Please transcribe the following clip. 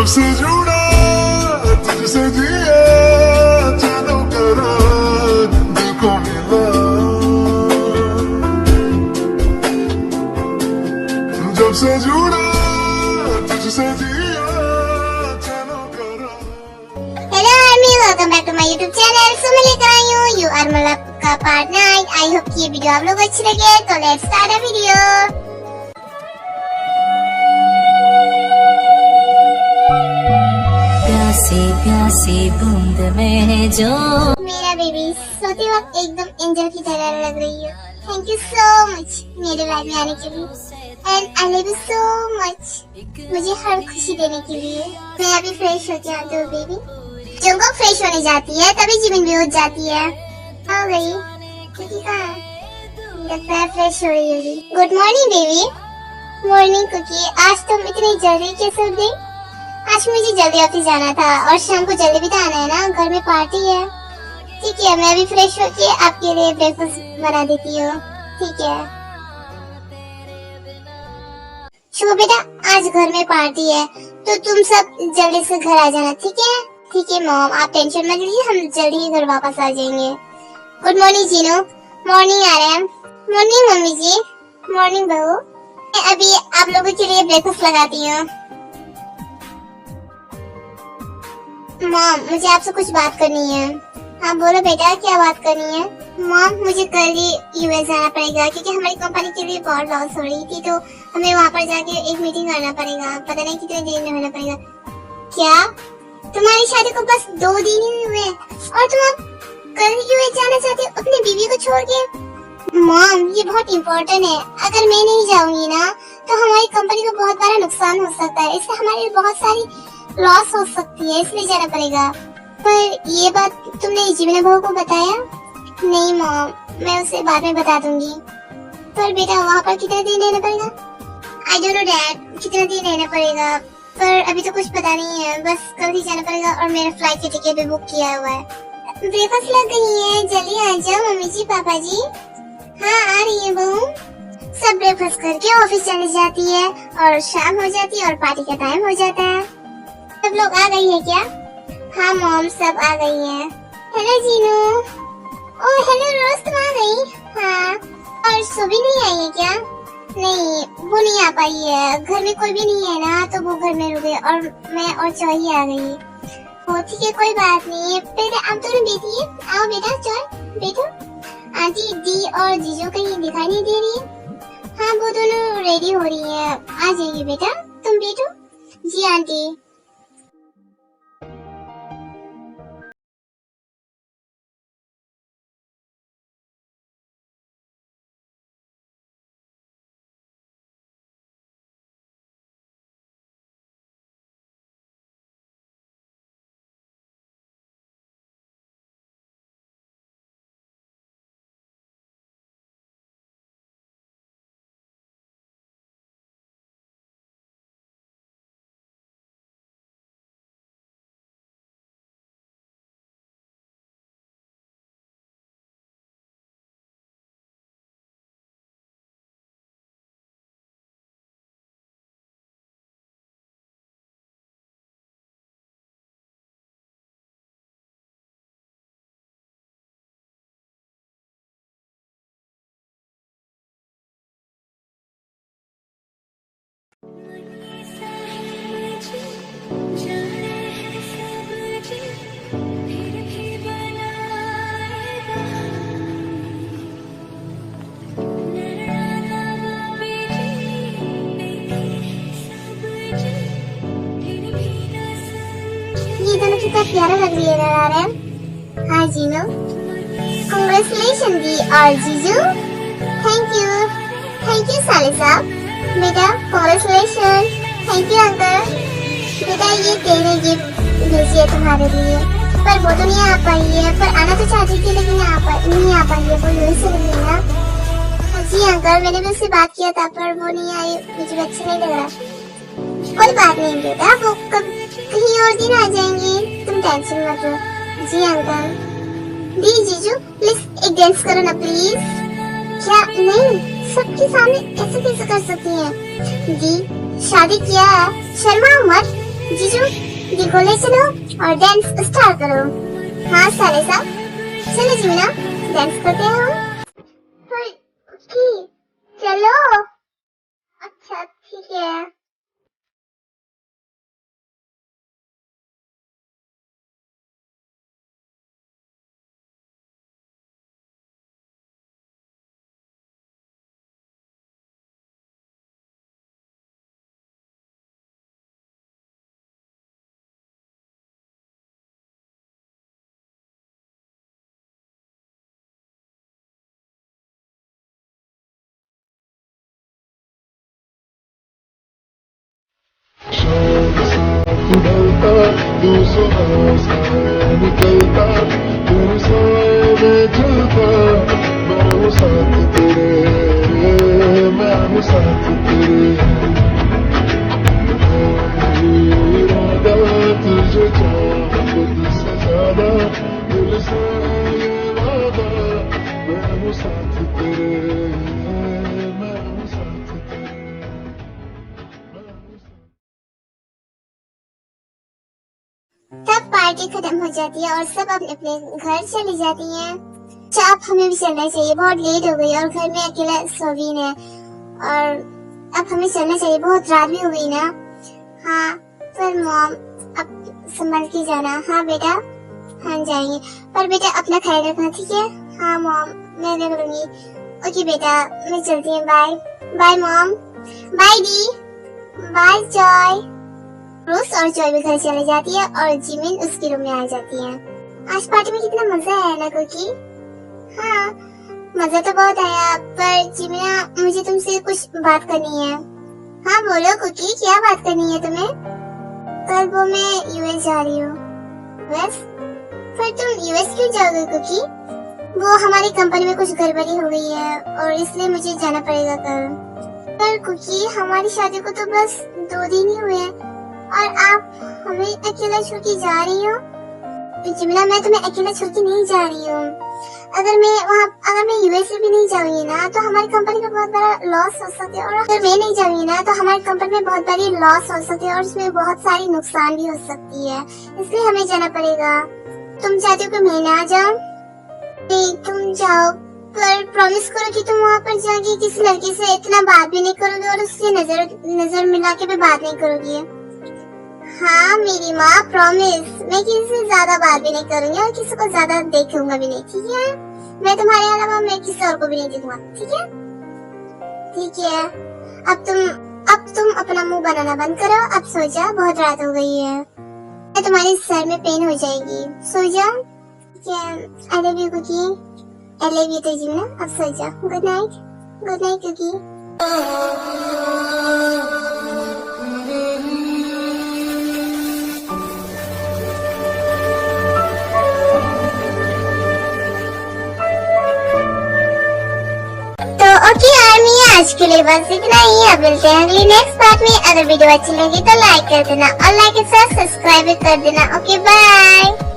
जब से जुड़ा तुझसे जिया जानो करा दिल को मिला जब से जुड़ा तुझसे जिया जानो करा। Hello army, welcome back to my YouTube channel. So मैं लेकर आई हूँ यू आर मला का पार्ट 9। आई होप कि ये वीडियो आप लोगों को अच्छी लगे, तो लेट्स स्टार्ट द वीडियो। प्यासी प्यासी बूंद में जो मेरा बेबी सोते वक्त एकदम एंजल की तरह लग रही है। थैंक यू सो मच मेरे लाइफ में आने के लिए, and I love you so much मुझे हर खुशी देने के लिए। मैं अभी फ्रेश होके आती हूँ बेबी। जंगल फ्रेश होने जाती है तभी जीवन भी हो जाती है। आ गई क्योंकि कहाँ लगता है फ्रेश हो रही होगी। Good morning baby. Morning cookie. आज तुम इतनी जल्दी कैसे उठ गई? आज मुझे जल्दी ऑफिस जाना था और शाम को जल्दी भी तो आना है ना, घर में पार्टी है। ठीक है, मैं अभी फ्रेश होके आपके लिए ब्रेकफास्ट बना देती हूँ। ठीक है शुभ बेटा, आज घर में पार्टी है तो तुम सब जल्दी से घर आ जाना। ठीक है? ठीक है मॉम, आप टेंशन मत लीजिए, हम जल्दी ही घर वापस आ जाएंगे। Good morning Jinu. मॉर्निंग आराम। मॉर्निंग मम्मी जी। मॉर्निंग बहू। मैं अभी आप लोगों के लिए ब्रेकफास्ट लगाती हूँ। मॉम, मुझे आपसे कुछ बात करनी है। हाँ बोलो बेटा, क्या बात करनी है? मॉम, मुझे कल ही यूएस जाना पड़ेगा क्योंकि हमारी कंपनी के लिए बहुत लॉस हो रही थी, तो हमें वहाँ पर जाके एक मीटिंग करना पड़ेगा। पता नहीं कितने दिन में होना पड़ेगा। क्या तुम्हारी शादी को बस 2 दिन ही हुए और तुम अब कल यूएस जाना चाहते हो अपनी बीवी को छोड़ के? मॉम, ये बहुत इम्पोर्टेंट है। अगर मैं नहीं जाऊंगी ना तो हमारी कंपनी को बहुत बड़ा नुकसान हो सकता है। इससे हमारी बहुत सारी लॉस हो सकती है, इसलिए जाना पड़ेगा। पर ये बात तुमने जीवन बहू को बताया? नहीं मॉम, मैं उसे बाद में बता दूंगी। पर बेटा वहाँ पर कितने दिन रहना पड़ेगा? आई डोंट नो डैड, कितना दिन रहना पड़ेगा, पर अभी तो कुछ पता नहीं है। बस कल ही जाना पड़ेगा और मेरा फ्लाइट की टिकट भी बुक किया हुआ है। ब्रेकफास्ट लग गई है, जल्दी आ जाओ मम्मी जी पापा जी। हाँ आ रही है बहू। सब ब्रेकफास्ट करके ऑफिस चली जाती है और शाम हो जाती है और पार्टी का टाइम हो जाता है। सब लोग आ गई है क्या? हाँ मॉम, सब आ गई है। हेलो जीनू। ओह हेलो रोज, तुम आ गई? हाँ, और सुबह नहीं आई है क्या? नहीं, वो नहीं आ पाई है। घर में कोई भी नहीं है ना, तो वो घर में रुके और मैं और चौही आ गई। ओ ठीक है, कोई बात नहीं। पहले आप दोनों बैठिए। आओ बेटा, चल बैठो। आंटी दी और जीजू कहीं दिखाई नहीं दे रही है? हाँ, वो दोनों रेडी हो रही है, आ जाइए बेटा, तुम बैठो। जी आंटी। ये दोनों कितना प्यारा लग रही है ना आरएम। हाँ जीनू। कांग्रेचुलेशन दी और जीजू। थैंक यू साले साहब। बेटा कांग्रेचुलेशन। Thank you uncle. बेटा ये तेरे गिफ्ट भेजी है तुम्हारे लिए, पर वो तो नहीं आ पाई है। पर आना तो चाहती थी लेकिन नहीं आ पाई है। वो यूएस से नहीं ना। जी अंकल, मैंने भी उससे बात किया था पर वो नहीं आई, मुझे अच्छा नहीं लग रहा। कोई बात नहीं बेटा, वो कब कहीं और दिन आ जाएंगी, तुम टेंशन मत लो। जी अंकल। दी जीजू प्लीज एक डांस करो ना प्लीज। क्या नहीं, सबके सामने ऐसे कैसे कर सकती हैं? दी शादी किया है, शर्मा मत। जीजू देखो ले चलो और डांस स्टार्ट करो। हाँ साले साहब चलो जीवना डांस करते हैं हम। ठीक चलो। अच्छा ठीक है। तू ढलता तू सुहासा निकलता तेरे साथ चलता मैं हूँ साथ तेरे मैं हूँ साथ तेरे इरादा तुझे चाह खुद से ज्यादा दिल से वादा मैं हूँ साथ तेरे मैं हूँ साथ तेरे तब पार्टी खत्म हो जाती है और सब अपने अपने घर चली जाती हैं। अच्छा अब हमें भी चलना चाहिए, बहुत लेट हो गई और घर में अकेला सोवीन है और अब हमें चलना चाहिए, बहुत रात भी हो गई ना। हाँ पर मॉम अब संभल के जाना। हाँ बेटा हम जाएंगे पर बेटा अपना ख्याल रखना ठीक है। हाँ मॉम मैं रख लूंगी। ओके बेटा मैं चलती हूँ। Bye bye mom. बाय दी। Bye Joy. रोज और जॉय भी घर चले जाती है और जिमिन उसके रूम में आ जाती है। आज पार्टी में कितना मजा आया ना कुकी। हाँ मजा तो बहुत आया पर जिमिना मुझे तुमसे कुछ बात करनी है। हाँ बोलो कुकी क्या बात करनी है तुम्हें। कल वो मैं यूएस जा रही हूँ। बस पर तुम यूएस क्यों जाओगे कुकी। वो हमारी कंपनी में कुछ गड़बड़ी हो गई है और इसलिए मुझे जाना पड़ेगा कल। पर कुकी हमारी शादी को तो बस 2 दिन ही हुए हैं और आप हमें अकेला छोड़ के जा रही हो। जिमिना मैं तुम्हें अकेला छोड़ के नहीं जा रही हूँ। अगर मैं यूएस भी नहीं जाऊंगी ना तो हमारी कंपनी में बहुत बड़ा लॉस हो सकता है और अगर मैं नहीं जाऊंगी ना तो हमारी कंपनी में बहुत बड़ी लॉस हो सकती है और उसमें बहुत सारी नुकसान भी हो सकती है, इसलिए हमें जाना पड़ेगा। तुम चाहते हो कि मैं ना जाऊँ। नहीं तुम जाओ पर प्रॉमिस करो कि तुम वहाँ पर जाके किसी लड़के से इतना बात भी नहीं करोगे और उससे नजर मिला के भी बात नहीं करोगी। हाँ मेरी माँ प्रॉमिस मैं किसी से ज्यादा बात भी नहीं करूंगी और किसी को ज्यादा देखूंगा भी नहीं ठीक है। मैं तुम्हारे अलावा मैं किसी और को भी नहीं देखूंगा ठीक है। ठीक है अब तुम अपना मुंह बनाना बंद करो। अब सो जा बहुत रात हो गई है, तुम्हारे सर में पेन हो जाएगी। सो जा ठीक है। I love you cookie. I love you तो जीवना। अब सो जा। Good night cookie. Okay army आज के लिए बस इतना ही। अब मिलते हैं अगली नेक्स्ट पार्ट में। अगर वीडियो अच्छी लगी तो लाइक कर देना और लाइक के साथ सब्सक्राइब कर देना। Okay bye.